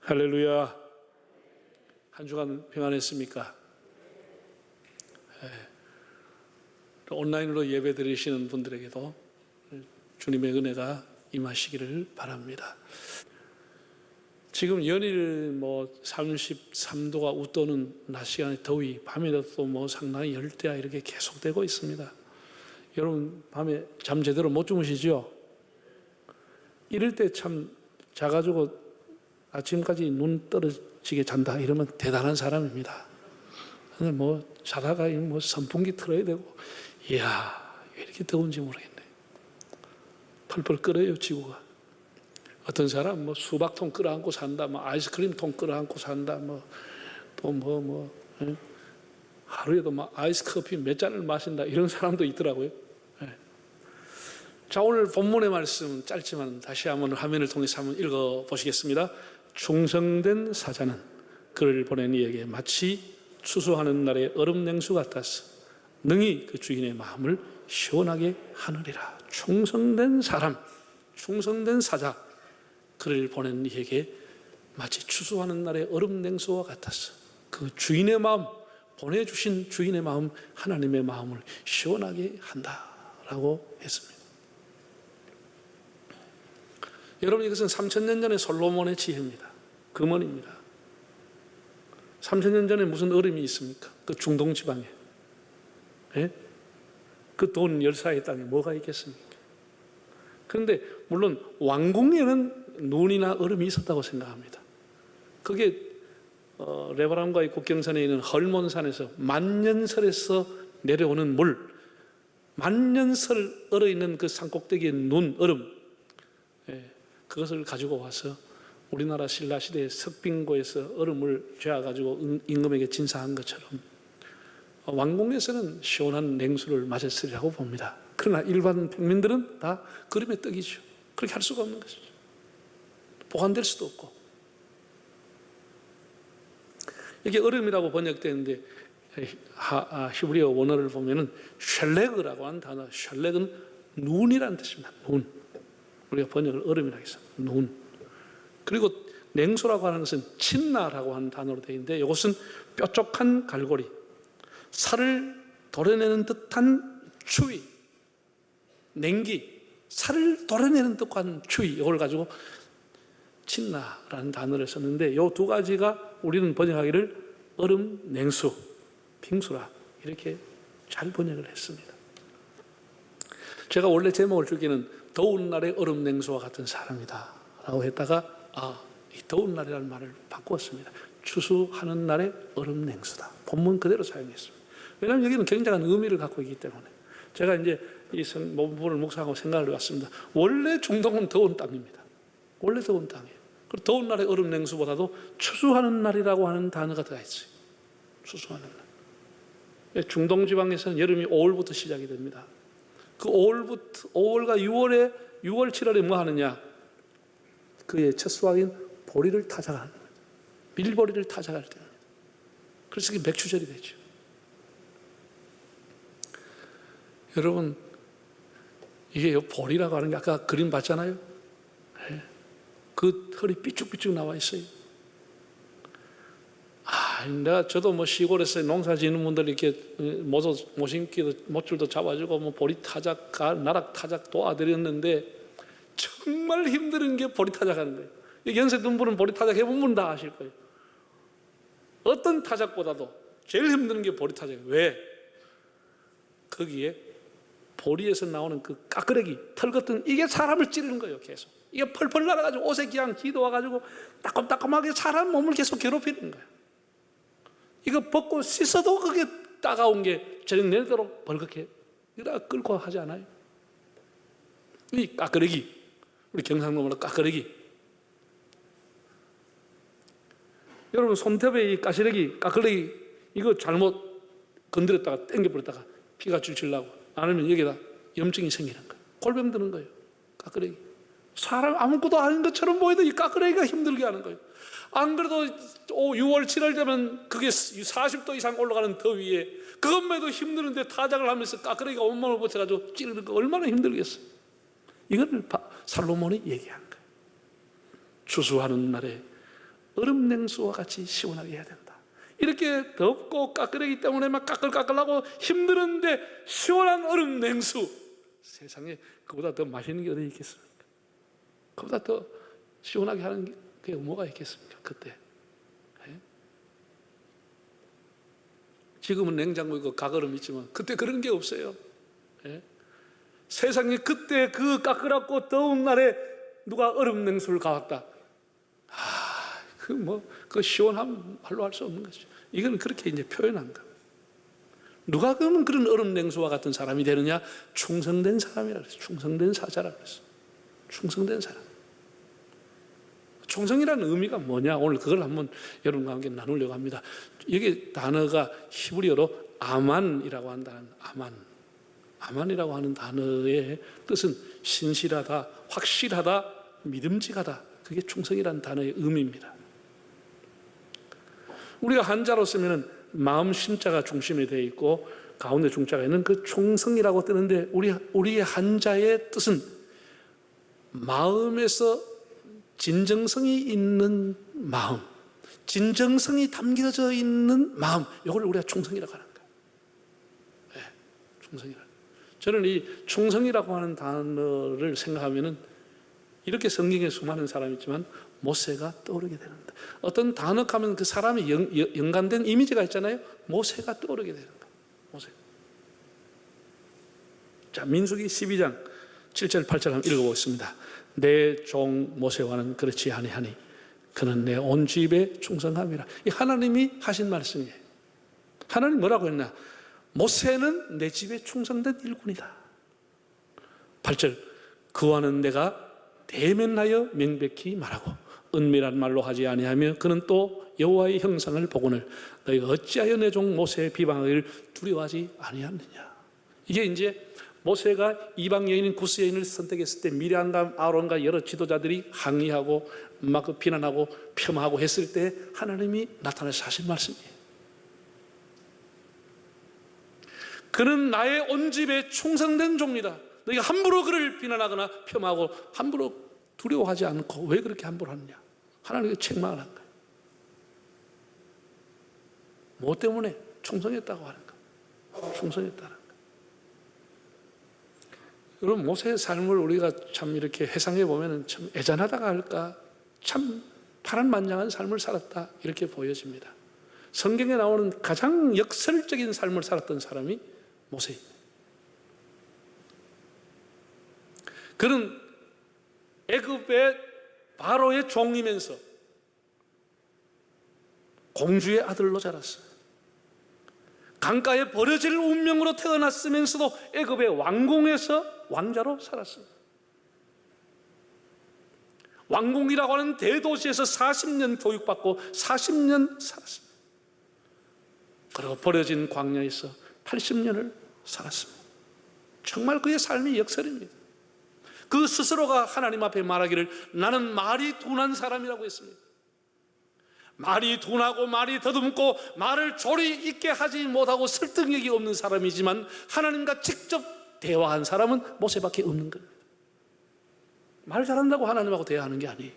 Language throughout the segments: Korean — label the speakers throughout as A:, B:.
A: 할렐루야. 한 주간 평안했습니까? 온라인으로 예배 드리시는 분들에게도 주님의 은혜가 임하시기를 바랍니다. 지금 연일 33도가 웃도는 낮 시간의 더위, 밤에도 상당히 열대야 이렇게 계속되고 있습니다. 여러분 밤에 잠 제대로 못 주무시죠? 이럴 때 참 자가지고 아침까지 눈 떨어지게 잔다 이러면 대단한 사람입니다. 근데 자다가 선풍기 틀어야 되고, 이야, 왜 이렇게 더운지 모르겠네. 펄펄 끓어요, 지구가. 어떤 사람 수박통 끌어안고 산다, 아이스크림통 끌어안고 산다, 하루에도 아이스 커피 몇 잔을 마신다, 이런 사람도 있더라고요. 자, 오늘 본문의 말씀 짧지만 다시 한번 화면을 통해서 한번 읽어 보시겠습니다. 충성된 사자는 그를 보낸 이에게 마치 추수하는 날의 얼음 냉수 같아서 능히 그 주인의 마음을 시원하게 하느니라. 충성된 사람, 충성된 사자, 그를 보낸 이에게 마치 추수하는 날의 얼음 냉수와 같아서 그 주인의 마음, 보내주신 주인의 마음, 하나님의 마음을 시원하게 한다라고 했습니다. 여러분, 이것은 3000년 전의 솔로몬의 지혜입니다. 금언입니다. 3000년 전에 무슨 얼음이 있습니까? 그 중동 지방에, 그 돈 열사의 땅에 뭐가 있겠습니까? 그런데 물론 왕궁에는 눈이나 얼음이 있었다고 생각합니다. 그게 레바논과의 국경선에 있는 헐몬산에서 만년설에서 내려오는 물, 만년설 얼어있는 그 산꼭대기의 눈, 얼음, 그것을 가지고 와서 우리나라 신라시대의 석빙고에서 얼음을 죄어가지고 임금에게 진사한 것처럼 왕궁에서는 시원한 냉수를 마셨으리라고 봅니다. 그러나 일반 평민들은 다 그림의 떡이죠. 그렇게 할 수가 없는 것이죠. 보관될 수도 없고. 이게 얼음이라고 번역되는데 히브리어 원어를 보면은 셜레그라고 하는 단어, 셜레그는 눈이라는 뜻입니다. 눈. 우리가 번역을 얼음이라고 해서 눈. 그리고 냉수라고 하는 것은 친나라고 하는 단어로 되어 있는데, 이것은 뾰족한 갈고리, 살을 도려내는 듯한 추위, 냉기, 살을 도려내는 듯한 추위, 이걸 가지고 친나라는 단어를 썼는데, 이 두 가지가 우리는 번역하기를 얼음, 냉수, 빙수라 이렇게 잘 번역을 했습니다. 제가 원래 제목을 주기는 더운 날의 얼음 냉수와 같은 사람이다 라고 했다가 이 더운 날이라는 말을 바꾸었습니다. 추수하는 날의 얼음 냉수다. 본문 그대로 사용했습니다. 왜냐하면 여기는 굉장한 의미를 갖고 있기 때문에. 제가 이제 이 본문을 묵상하고 생각을 해봤습니다. 원래 중동은 더운 땅입니다. 원래 더운 땅이에요. 그리고 더운 날의 얼음 냉수보다도 추수하는 날이라고 하는 단어가 들어가 있어요. 추수하는 날. 중동 지방에서는 여름이 5월부터 시작이 됩니다. 그 5월과 6월 7월에 뭐 하느냐? 그의 첫 수확인 보리를 타작하는 거예요. 밀보리를 타작할 때입니다. 그래서 이게 맥추절이 되죠. 여러분, 이게 보리라고 하는 게 아까 그림 봤잖아요. 그 털이 삐쭉삐쭉 나와 있어요. 저도 시골에서 농사 짓는 분들 이렇게 모심기도 못줄도 잡아주고 보리 타작, 나락 타작 도와드렸는데 정말 힘든 게 보리 타작하는 거예요. 연세 든 분은 보리 타작 해본 분 다 아실 거예요. 어떤 타작보다도 제일 힘든 게 보리 타작이에요. 왜? 거기에 보리에서 나오는 그 까끄레기, 털 같은 이게 사람을 찌르는 거예요. 계속 이게 펄펄 날아가지고 옷에 그냥 기도 와가지고 따끔따끔하게 사람 몸을 계속 괴롭히는 거예요. 이거 벗고 씻어도 그게 따가운 게 저녁 내도록 벌겋게 이러다 끓고 하지 않아요? 이 까끄레기, 우리 경상도 말로 까끄레기. 여러분 손톱에 이 까시래기, 까끄레기 이거 잘못 건드렸다가 당겨버렸다가 피가 줄줄 나고, 아니면 여기다 염증이 생기는 거예요. 골병 드는 거예요. 까끄레기. 사람 아무것도 아닌 것처럼 보여도 이 까끄레기가 힘들게 하는 거예요. 안 그래도 6월 7월 되면 그게 40도 이상 올라가는 더위에 그것만해도 힘드는데 타작을 하면서 까끄레기가 온몸을 버텨가지고 찌르는 거 얼마나 힘들겠어요. 이걸 살로몬이 얘기한 거예요. 추수하는 날에 얼음 냉수와 같이 시원하게 해야 된다. 이렇게 덥고 까끌하기 때문에 막 까끌까끌하고 힘드는데 시원한 얼음 냉수, 세상에 그보다 더 맛있는 게 어디 있겠습니까? 그보다 더 시원하게 하는 게 뭐가 있겠습니까? 그때. 지금은 냉장고 있고 가거름 있지만 그때 그런 게 없어요. 세상에 그때 그 까끌하고 더운 날에 누가 얼음 냉수를 가왔다. 그 시원함 말로 할 수 없는 거죠. 이건 그렇게 이제 표현한 거. 누가 그러면 그런 얼음 냉수와 같은 사람이 되느냐? 충성된 사람이라 그랬어요. 충성된 사자라 그랬어요. 충성된 사람. 충성이라는 의미가 뭐냐? 오늘 그걸 한번 여러분과 함께 나누려고 합니다. 여기 단어가 히브리어로 아만이라고 한다는 아만이라고 하는 단어의 뜻은 신실하다, 확실하다, 믿음직하다. 그게 충성이라는 단어의 의미입니다. 우리가 한자로 쓰면은 마음 심자가 중심에 되어 있고 가운데 중자가 있는 그 충성이라고 뜨는데 우리의 한자의 뜻은 마음에서 진정성이 있는 마음, 진정성이 담겨져 있는 마음, 이걸 우리가 충성이라고 하는 거예요. 네, 충성이라. 저는 이 충성이라고 하는 단어를 생각하면은 이렇게 성경에 수많은 사람이 있지만 모세가 떠오르게 되는다. 어떤 단어 하면 그 사람이 연관된 이미지가 있잖아요. 모세가 떠오르게 되는 거예요. 모세. 자, 민수기 12장 7절 8절 한번 읽어보겠습니다. 내 종 모세와는 그렇지 아니하니 그는 내 온 집에 충성함이라. 이 하나님이 하신 말씀이에요. 하나님 뭐라고 했나? 모세는 내 집에 충성된 일꾼이다. 8절 그와는 내가 대면하여 명백히 말하고 은밀한 말로 하지 아니하며 그는 또 여호와의 형상을 보거늘 너희가 어찌하여 내 종 모세의 비방하기를 두려워하지 아니하느냐. 이게 이제 모세가 이방 여인인 구스 여인을 선택했을 때 미리암과 아론과 여러 지도자들이 항의하고 막 비난하고 폄하하고 했을 때 하나님이 나타나서 하신 말씀이에요. 그는 나의 온 집에 충성된 종이다. 너희가 함부로 그를 비난하거나 폄하하고 함부로 두려워하지 않고 왜 그렇게 함부로 하느냐. 하나님께 책망을 한 거예요. 뭐 때문에? 충성했다고 하는 거예요. 충성했다는 거예요. 여러분 모세의 삶을 우리가 참 이렇게 회상해 보면 참 애잔하다가 할까, 참 파란만장한 삶을 살았다 이렇게 보여집니다. 성경에 나오는 가장 역설적인 삶을 살았던 사람이 모세입니다. 그는 애굽의 바로의 종이면서 공주의 아들로 자랐어요. 강가에 버려질 운명으로 태어났으면서도 애굽의 왕궁에서 왕자로 살았습니다. 왕궁이라고 하는 대도시에서 40년 교육받고 40년 살았습니다. 그리고 버려진 광야에서 80년을 살았습니다. 정말 그의 삶이 역설입니다. 그 스스로가 하나님 앞에 말하기를 나는 말이 둔한 사람이라고 했습니다. 말이 둔하고 말이 더듬고 말을 조리 있게 하지 못하고 설득력이 없는 사람이지만 하나님과 직접 대화한 사람은 모세밖에 없는 겁니다. 말 잘한다고 하나님하고 대화하는 게 아니에요.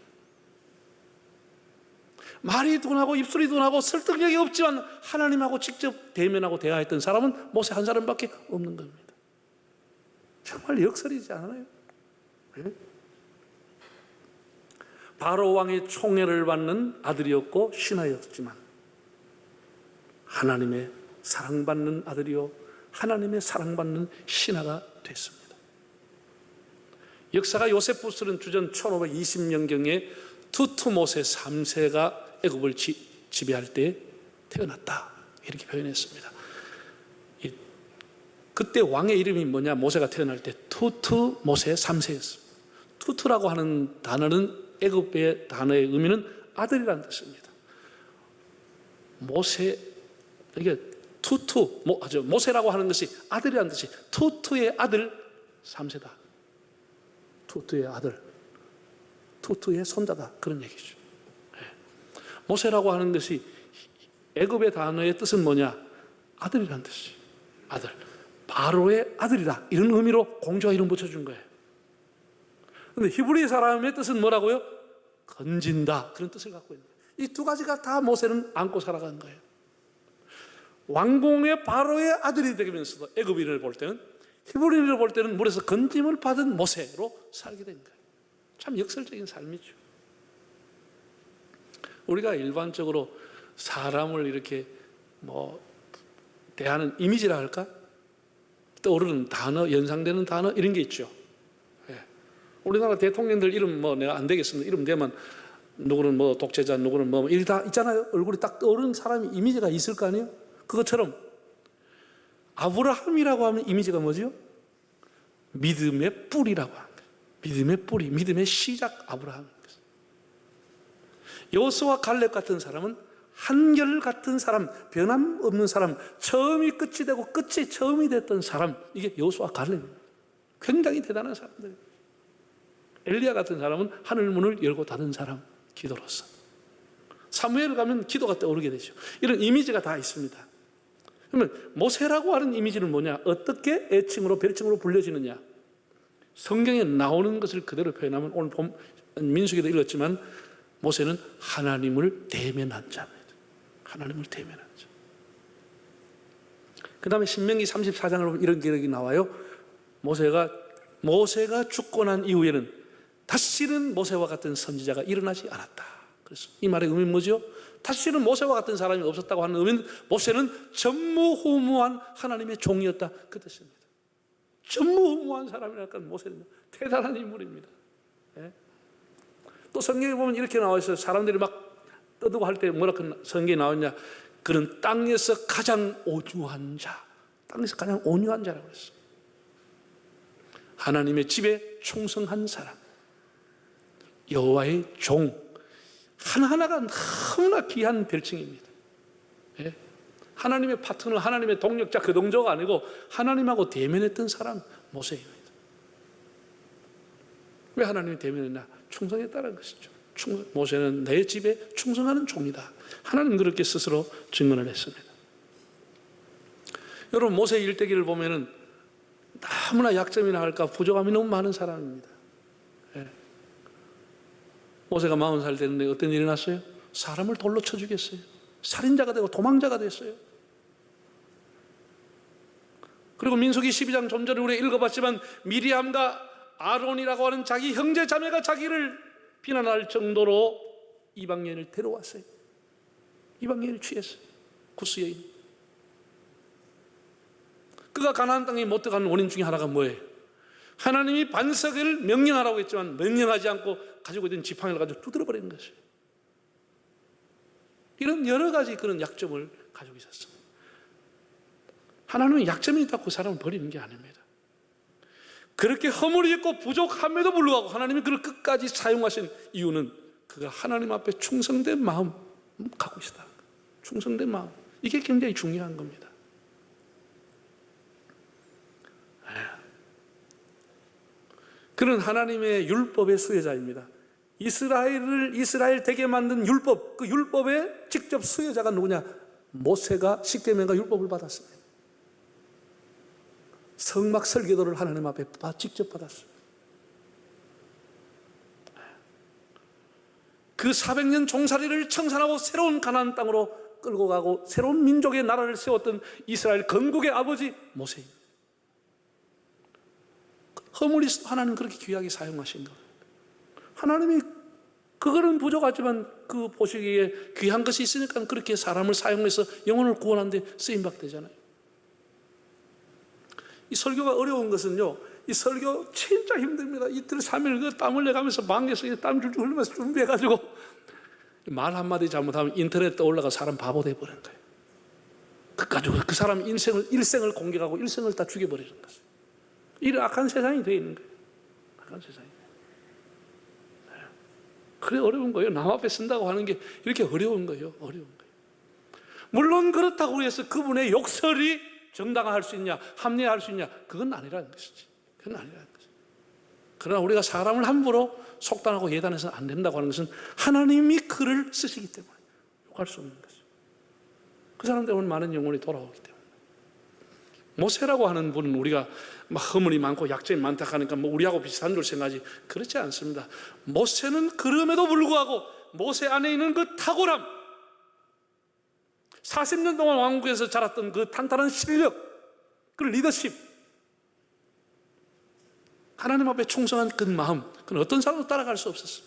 A: 말이 둔하고 입술이 둔하고 설득력이 없지만 하나님하고 직접 대면하고 대화했던 사람은 모세 한 사람밖에 없는 겁니다. 정말 역설이지 않아요? 네? 바로 왕의 총애를 받는 아들이었고 신하였지만 하나님의 사랑받는 아들이요 하나님의 사랑받는 신하가 됐습니다. 역사가 요세푸스는 주전 1520년경에 투투모세 3세가 애굽을 지배할 때 태어났다 이렇게 표현했습니다. 그때 왕의 이름이 뭐냐? 모세가 태어날 때 투투모세 3세였습니다. 투투라고 하는 단어는 애굽의 단어의 의미는 아들이라는 뜻입니다. 모세, 이게 모세라고 하는 것이 아들이라는 뜻이 투투의 아들 3세다. 투투의 아들, 투투의 손자다. 그런 얘기죠. 모세라고 하는 것이 애굽의 단어의 뜻은 뭐냐? 아들이라는 뜻이에요. 아들. 바로의 아들이다. 이런 의미로 공주가 이름 붙여준 거예요. 그런데 히브리 사람의 뜻은 뭐라고요? 건진다. 그런 뜻을 갖고 있는 거예요. 이 두 가지가 다 모세는 안고 살아간 거예요. 왕궁의 바로의 아들이 되면서도 애굽인을 볼 때는, 히브리인을 볼 때는 물에서 건짐을 받은 모세로 살게 된 거예요. 참 역설적인 삶이죠. 우리가 일반적으로 사람을 이렇게 대하는 이미지라 할까? 떠오르는 단어, 연상되는 단어 이런 게 있죠. 예. 우리나라 대통령들 이름 내가 안 되겠습니다. 이름 되면 누구는 독재자, 누구는 이리 다 있잖아요. 얼굴이 딱 떠오르는 사람이 이미지가 있을 거 아니에요? 그것처럼 아브라함이라고 하면 이미지가 뭐죠? 믿음의 뿌리라고 하는 거예요. 믿음의 뿌리, 믿음의 시작 아브라함. 여호수아 갈렙 같은 사람은 한결 같은 사람, 변함없는 사람, 처음이 끝이 되고 끝이 처음이 됐던 사람, 이게 여호수아 갈렙입니다. 굉장히 대단한 사람들이에요. 엘리야 같은 사람은 하늘 문을 열고 닫은 사람, 기도로서. 사무엘 가면 기도가 떠오르게 되죠. 이런 이미지가 다 있습니다. 그러면 모세라고 하는 이미지는 뭐냐? 어떻게 애칭으로 별칭으로 불려지느냐? 성경에 나오는 것을 그대로 표현하면 오늘 민수기도 읽었지만 모세는 하나님을 대면한 자입니다. 하나님을 대면한 자. 그 다음에 신명기 34장을 보면 이런 기록이 나와요. 모세가 죽고 난 이후에는 다시는 모세와 같은 선지자가 일어나지 않았다. 그래서 이 말의 의미는 뭐죠? 다시는 모세와 같은 사람이 없었다고 하는 의미는 모세는 전무후무한 하나님의 종이었다, 그 뜻입니다. 전무후무한 사람이랄까. 모세는 대단한 인물입니다. 예? 또 성경에 보면 이렇게 나와 있어요. 사람들이 막 떠들고 할 때 뭐라고 성경에 나왔냐? 그는 땅에서 가장 온유한 자, 땅에서 가장 온유한 자라고 했어요. 하나님의 집에 충성한 사람, 여호와의 종, 하나하나가 너무나 귀한 별칭입니다. 예? 하나님의 파트너, 하나님의 동력자, 그 동조가 아니고 하나님하고 대면했던 사람, 모세입니다. 왜 하나님이 대면했냐? 충성했다는 것이죠. 모세는 내 집에 충성하는 종이다. 하나님 그렇게 스스로 증언을 했습니다. 여러분, 모세 일대기를 보면은 너무나 약점이나 할까 부족함이 너무 많은 사람입니다. 예. 모세가 40살 됐는데 어떤 일이 났어요? 사람을 돌로 쳐 죽였어요. 살인자가 되고 도망자가 됐어요. 그리고 민수기 12장 좀 전에 우리가 읽어봤지만 미리암과 아론이라고 하는 자기 형제 자매가 자기를 비난할 정도로 이방 여인을 데려왔어요. 이방 여인을 취했어요. 구스 여인. 그가 가나안 땅에 못 들어가는 원인 중에 하나가 뭐예요? 하나님이 반석을 명령하라고 했지만 명령하지 않고 가지고 있던 지팡이를 가지고 두드려 버리는 것이에요. 이런 여러 가지 그런 약점을 가지고 있었습니다. 하나님은 약점이 있다고 사람을 버리는 게 아닙니다. 그렇게 허물이 있고 부족함에도 불구하고 하나님이 그를 끝까지 사용하신 이유는 그가 하나님 앞에 충성된 마음 갖고 있다. 충성된 마음. 이게 굉장히 중요한 겁니다. 그는 하나님의 율법의 수혜자입니다. 이스라엘 되게 만든 율법, 그 율법의 직접 수혜자가 누구냐? 모세가 십계명과 율법을 받았습니다. 성막 설계도를 하나님 앞에 직접 받았어요. 그 400년 종살이를 청산하고 새로운 가나안 땅으로 끌고 가고 새로운 민족의 나라를 세웠던 이스라엘 건국의 아버지 모세입니다. 허물이 하나님 그렇게 귀하게 사용하신 거예요. 하나님이 그거는 부족하지만 그 보시기에 귀한 것이 있으니까 그렇게 사람을 사용해서 영혼을 구원하는 데 쓰임받게 되잖아요. 이 설교가 어려운 것은요, 이 설교 진짜 힘듭니다. 이틀 3일 땀 흘려가면서 방에서 땀 줄줄 흘리면서 준비해가지고 말 한마디 잘못하면 인터넷 떠올라가 사람 바보 돼버리는 거예요. 그 가지고 그 사람 일생을 공격하고 일생을 다 죽여버리는 거예요. 이런 악한 세상이 되어 있는 거예요. 악한 세상이. 그래 어려운 거예요. 남 앞에 쓴다고 하는 게 이렇게 어려운 거예요. 어려운 거예요. 물론 그렇다고 해서 그분의 욕설이 정당화할 수 있냐, 합리화할 수 있냐, 그건 아니라는 것이지. 그건 아니라는 것이지. 그러나 우리가 사람을 함부로 속단하고 예단해서는 안 된다고 하는 것은 하나님이 그를 쓰시기 때문에 욕할 수 없는 것이죠. 그 사람 때문에 많은 영혼이 돌아오기 때문에. 모세라고 하는 분은 우리가 막 허물이 많고 약점이 많다 하니까 우리하고 비슷한 줄 생각하지, 그렇지 않습니다. 모세는 그럼에도 불구하고 모세 안에 있는 그 탁월함, 40년 동안 왕국에서 자랐던 그 탄탄한 실력, 그 리더십, 하나님 앞에 충성한 그 마음, 그건 어떤 사람도 따라갈 수 없었어요.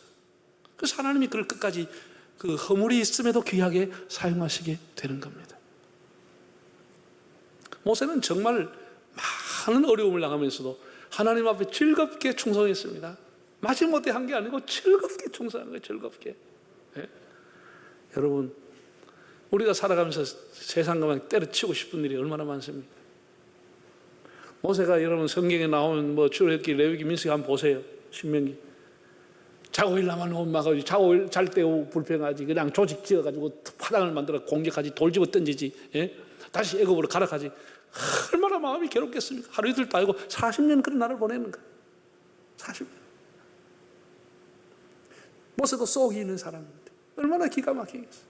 A: 그래서 하나님이 그를 끝까지 그 허물이 있음에도 귀하게 사용하시게 되는 겁니다. 모세는 정말 많은 어려움을 당하면서도 하나님 앞에 즐겁게 충성했습니다. 마지못해 한 게 아니고 즐겁게 충성한 거예요. 즐겁게. 네? 여러분, 우리가 살아가면서 세상과만 때려치고 싶은 일이 얼마나 많습니까? 모세가 여러분 성경에 나오는 뭐 출애굽기, 레위기, 민수기 한번 보세요. 신명기. 자고 일나만 엄마가 자고 잘 때 불평하지. 그냥 조직 지어가지고 화당을 만들어 공격하지. 돌 집어 던지지. 예? 다시 애굽으로 가라가지. 얼마나 마음이 괴롭겠습니까? 하루 이틀도 아니고 40년 그런 날을 보내는 거예요. 40년. 모세도 속이 있는 사람인데 얼마나 기가 막히겠어요.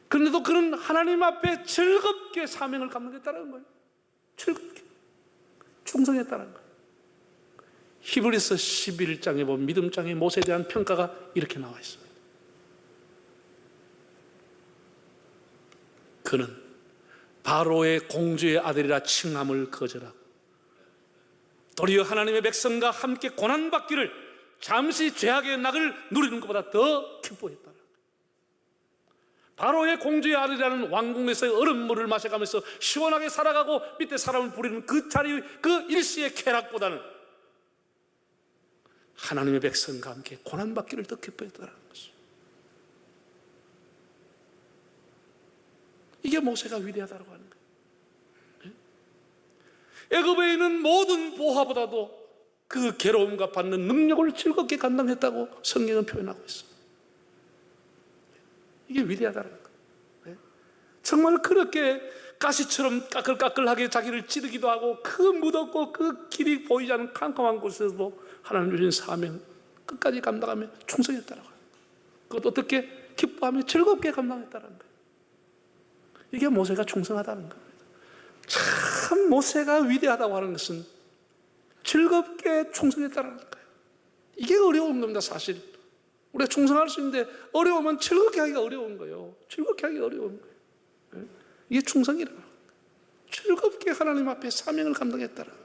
A: 그런데도 그는 하나님 앞에 즐겁게 사명을 감당했다는 거예요. 즐겁게 충성했다는 거예요. 히브리서 11장에 보면 믿음장에 모세에 대한 평가가 이렇게 나와 있습니다. 그는 바로의 공주의 아들이라 칭함을 거절하고 도리어 하나님의 백성과 함께 고난받기를 잠시 죄악의 낙을 누리는 것보다 더 기뻐했다. 바로의 공주의 아들이라는 왕궁에서의 얼음물을 마셔가면서 시원하게 살아가고 밑에 사람을 부리는 그 자리, 그 일시의 쾌락보다는 하나님의 백성과 함께 고난받기를 더 기뻐했다는 것이죠. 이게 모세가 위대하다고 하는 거예요. 애굽에 있는 모든 보화보다도 그 괴로움과 받는 능력을 즐겁게 감당했다고 성경은 표현하고 있습니다. 이게 위대하다는 거예요. 정말 그렇게 가시처럼 까끌까끌하게 자기를 찌르기도 하고 그 무덥고 그 길이 보이지 않는 캄캄한 곳에서도 하나님 주신 사명 끝까지 감당하며 충성했다는 거예요. 그것도 어떻게 기뻐하며 즐겁게 감당했다는 거예요. 이게 모세가 충성하다는 겁니다. 참 모세가 위대하다고 하는 것은 즐겁게 충성했다는 거예요. 이게 어려운 겁니다. 사실 우리가 충성할 수 있는데 어려우면 즐겁게 하기가 어려운 거예요. 즐겁게 하기가 어려운 거예요. 이게 충성이라는 거예요. 즐겁게 하나님 앞에 사명을 감당했다는 거예요.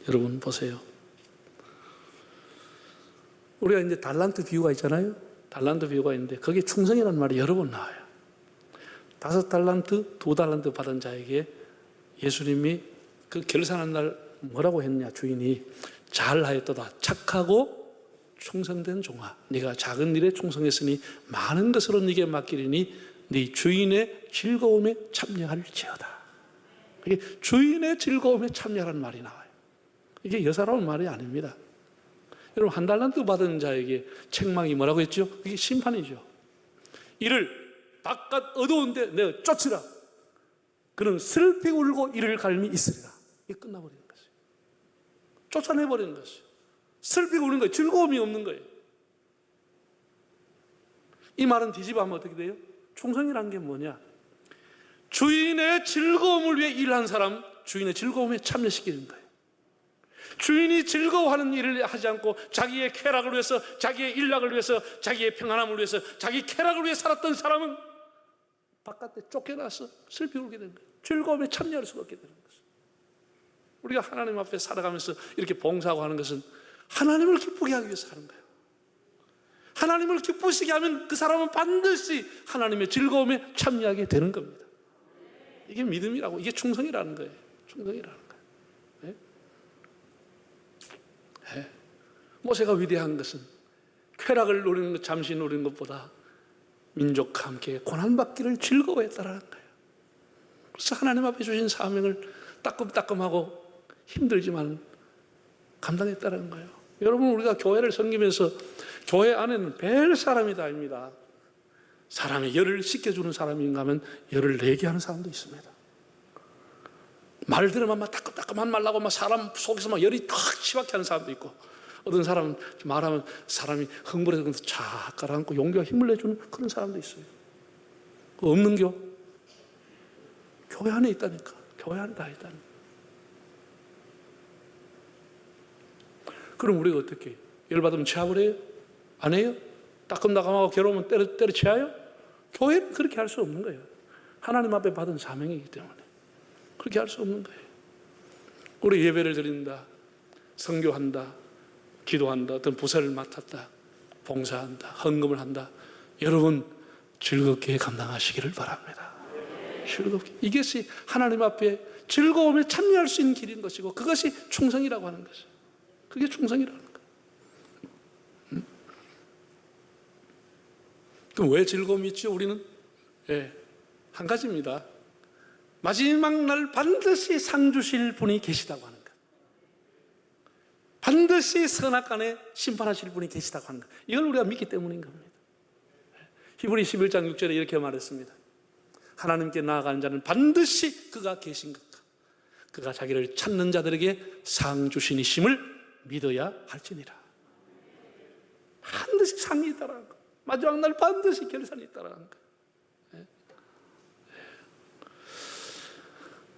A: 여러분 보세요. 우리가 이제 달란트 비유가 있잖아요. 달란트 비유가 있는데 거기에 충성이라는 말이 여러 번 나와요. 5달란트, 2달란트 받은 자에게 예수님이 그 결산한 날 뭐라고 했냐, 주인이 잘하였도다. 착하고 충성된 종아, 네가 작은 일에 충성했으니 많은 것으로 네게 맡기리니 네 주인의 즐거움에 참여할지어다. 이게 주인의 즐거움에 참여하는 말이 나와요. 이게 여사로운 말이 아닙니다. 여러분, 1달란트 받은 자에게 책망이 뭐라고 했죠? 이게 심판이죠. 이를 바깥 어두운데 내가 쫓으라. 그는 슬피 울고 이를 갈미 있으리라. 이게 끝나버리는 것이에요. 쫓아내버리는 것이에요. 슬피 우는 거예요. 즐거움이 없는 거예요. 이 말은 뒤집어하면 어떻게 돼요? 충성이란 게 뭐냐? 주인의 즐거움을 위해 일한 사람, 주인의 즐거움에 참여시키는 거예요. 주인이 즐거워하는 일을 하지 않고 자기의 쾌락을 위해서, 자기의 일락을 위해서, 자기의 평안함을 위해서, 자기 쾌락을 위해 살았던 사람은 바깥에 쫓겨나서 슬피 울게 되는 거예요. 즐거움에 참여할 수가 없게 되는 것이죠. 우리가 하나님 앞에 살아가면서 이렇게 봉사하고 하는 것은 하나님을 기쁘게 하기 위해서 하는 거예요. 하나님을 기쁘시게 하면 그 사람은 반드시 하나님의 즐거움에 참여하게 되는 겁니다. 이게 믿음이라고, 이게 충성이라는 거예요. 충성이라는 거예요. 네? 네. 모세가 위대한 것은 쾌락을 누리는 것, 잠시 누리는 것보다 민족과 함께 고난받기를 즐거워했다라는 거예요. 그래서 하나님 앞에 주신 사명을 따끔따끔하고 힘들지만 감당했다는 거예요. 여러분, 우리가 교회를 섬기면서 교회 안에는 별 사람이 다 아닙니다. 사람의 열을 식혀주는 사람인가 하면 열을 내게 하는 사람도 있습니다. 말 들으면 막 따끔따끔한 말 나고 막 사람 속에서 막 열이 탁 치박해 하는 사람도 있고, 어떤 사람은 말하면 사람이 흥분해서 쫙 가라앉고 용기와 힘을 내주는 그런 사람도 있어요. 없는 교회 안에 있다니까. 교회 안에 다 있다니까. 그럼 우리가 어떻게 해요? 열받으면 체합을 해요? 안 해요? 따끔따끔하고 괴로우면 때려치워요? 교회는 그렇게 할 수 없는 거예요. 하나님 앞에 받은 사명이기 때문에 그렇게 할 수 없는 거예요. 우리 예배를 드린다, 선교한다, 기도한다, 어떤 부서를 맡았다, 봉사한다, 헌금을 한다. 여러분 즐겁게 감당하시기를 바랍니다. 즐겁게. 이것이 하나님 앞에 즐거움에 참여할 수 있는 길인 것이고 그것이 충성이라고 하는 것이에요. 그게 충성이라는 거예요. 그럼 왜 즐거움이 있죠? 우리는 한 가지입니다. 마지막 날 반드시 상 주실 분이 계시다고 하는 것. 반드시 선악간에 심판하실 분이 계시다고 하는 것. 이걸 우리가 믿기 때문인 겁니다. 히브리 11장 6절에 이렇게 말했습니다. 하나님께 나아가는 자는 반드시 그가 계신 것과 그가 자기를 찾는 자들에게 상 주신이심을 믿어야 할지니라. 반드시 상이 있다라는 것. 마지막 날 반드시 결산이 있다라는 것.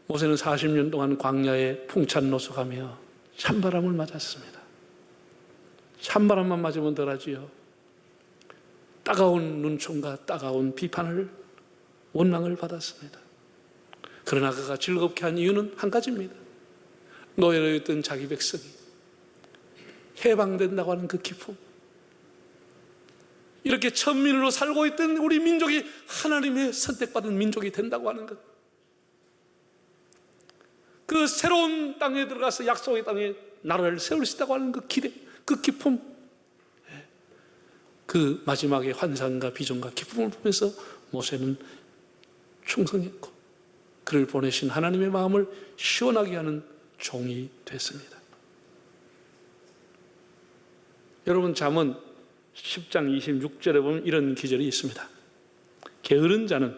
A: 모세는 40년 동안 광야에 풍찬 노숙하며 찬바람을 맞았습니다. 찬바람만 맞으면 덜하지요. 따가운 눈총과 따가운 비판을, 원망을 받았습니다. 그러나 그가 즐겁게 한 이유는 한 가지입니다. 노예로 있던 자기 백성이 해방된다고 하는 그 기쁨. 이렇게 천민으로 살고 있던 우리 민족이 하나님의 선택받은 민족이 된다고 하는 것. 그 새로운 땅에 들어가서 약속의 땅에 나라를 세울 수 있다고 하는 그 기대, 그 기쁨. 그 마지막에 환상과 비전과 기쁨을 보면서 모세는 충성했고 그를 보내신 하나님의 마음을 시원하게 하는 종이 됐습니다. 여러분 잠언 10장 26절에 보면 이런 기절이 있습니다. 게으른 자는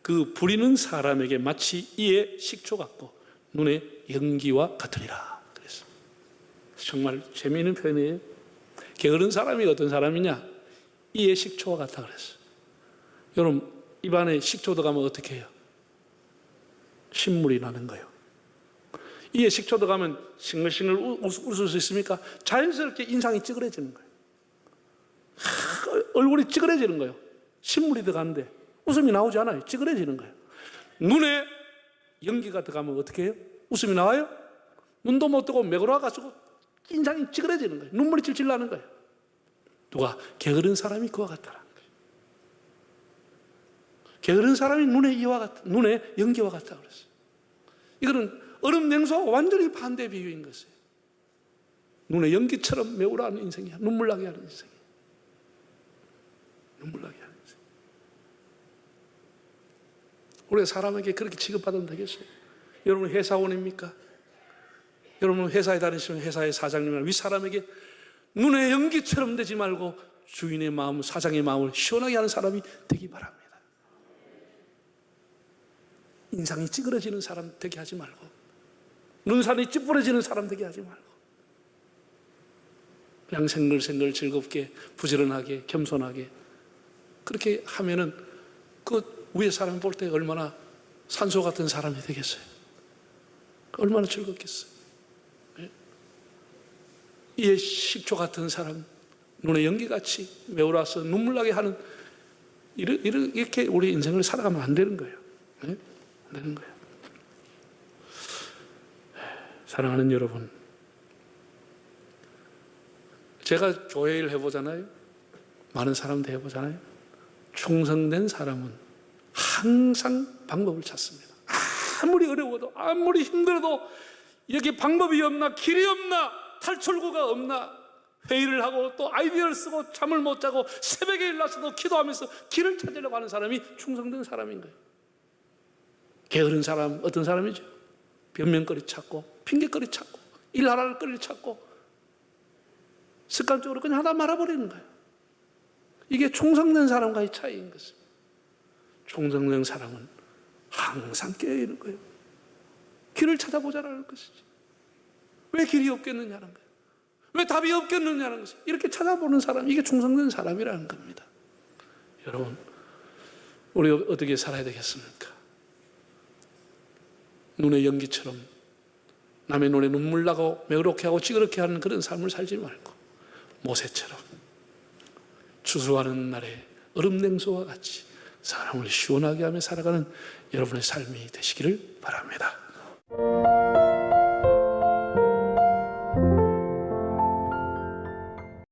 A: 그 부리는 사람에게 마치 이의 식초 같고 눈의 연기와 같으리라. 그래서 정말 재미있는 표현이에요. 게으른 사람이 어떤 사람이냐? 이의 식초와 같다 그랬어요. 여러분 입안에 식초 들어가면 어떻게 해요? 신물이 나는 거예요. 이에 식초 들어가면 싱글싱글 웃을 수 있습니까? 자연스럽게 인상이 찌그러지는 거예요. 얼굴이 찌그러지는 거예요. 신물이 들어가는데 웃음이 나오지 않아요. 찌그러지는 거예요. 눈에 연기가 들어가면 어떻게 해요? 웃음이 나와요? 눈도 못 뜨고 매그러워가지고 인상이 찌그러지는 거예요. 눈물이 질질 나는 거예요. 누가? 게으른 사람이 그와 같다라는 거예요. 게으른 사람이 눈에 연기와 같다 그랬어요. 이거는 얼음 냉수와 완전히 반대 비유인 것이에요. 눈에 연기처럼 매우라 하는 인생이야. 눈물 나게 하는 인생이야. 눈물 나게 하는 인생. 우리가 사람에게 그렇게 취급받으면 되겠어요? 여러분 회사원입니까? 여러분 회사에 다니시면 회사의 사장님이나 윗사람에게 눈의 연기처럼 되지 말고 주인의 마음, 사장의 마음을 시원하게 하는 사람이 되기 바랍니다. 인상이 찌그러지는 사람 되게 하지 말고 눈살이 찌푸려지는 사람 되게 하지 말고 그냥 생글생글 즐겁게 부지런하게 겸손하게 그렇게 하면은 그 위에 사람 볼 때 얼마나 산소 같은 사람이 되겠어요? 얼마나 즐겁겠어요? 네? 이에 식초 같은 사람, 눈에 연기같이 메우라서 눈물 나게 하는 이렇게 우리 인생을 살아가면 안 되는 거예요. 네? 안 되는 거예요. 사랑하는 여러분, 제가 교회 일 해보잖아요. 많은 사람들 해보잖아요. 충성된 사람은 항상 방법을 찾습니다. 아무리 어려워도 아무리 힘들어도 여기 방법이 없나 길이 없나 탈출구가 없나 회의를 하고 또 아이디어를 쓰고 잠을 못 자고 새벽에 일어나서도 기도하면서 길을 찾으려고 하는 사람이 충성된 사람인 거예요. 게으른 사람 어떤 사람이죠? 변명거리 찾고 핑계거리 찾고 일하라는 거리를 찾고 습관적으로 그냥 하다 말아버리는 거예요. 이게 충성된 사람과의 차이인 것입니다. 충성된 사람은 항상 깨어있는 거예요. 길을 찾아보자라는 것이지. 왜 길이 없겠느냐는 거예요. 왜 답이 없겠느냐는 것이 이렇게 찾아보는 사람, 이게 충성된 사람이라는 겁니다. 여러분, 우리가 어떻게 살아야 되겠습니까? 눈의 연기처럼 남의 눈에 눈물 나고 매우롭게 하고 찌그럽게 하는 그런 삶을 살지 말고 모세처럼 추수하는 날에 얼음 냉소와 같이 사람을 시원하게 하며 살아가는 여러분의 삶이 되시기를 바랍니다.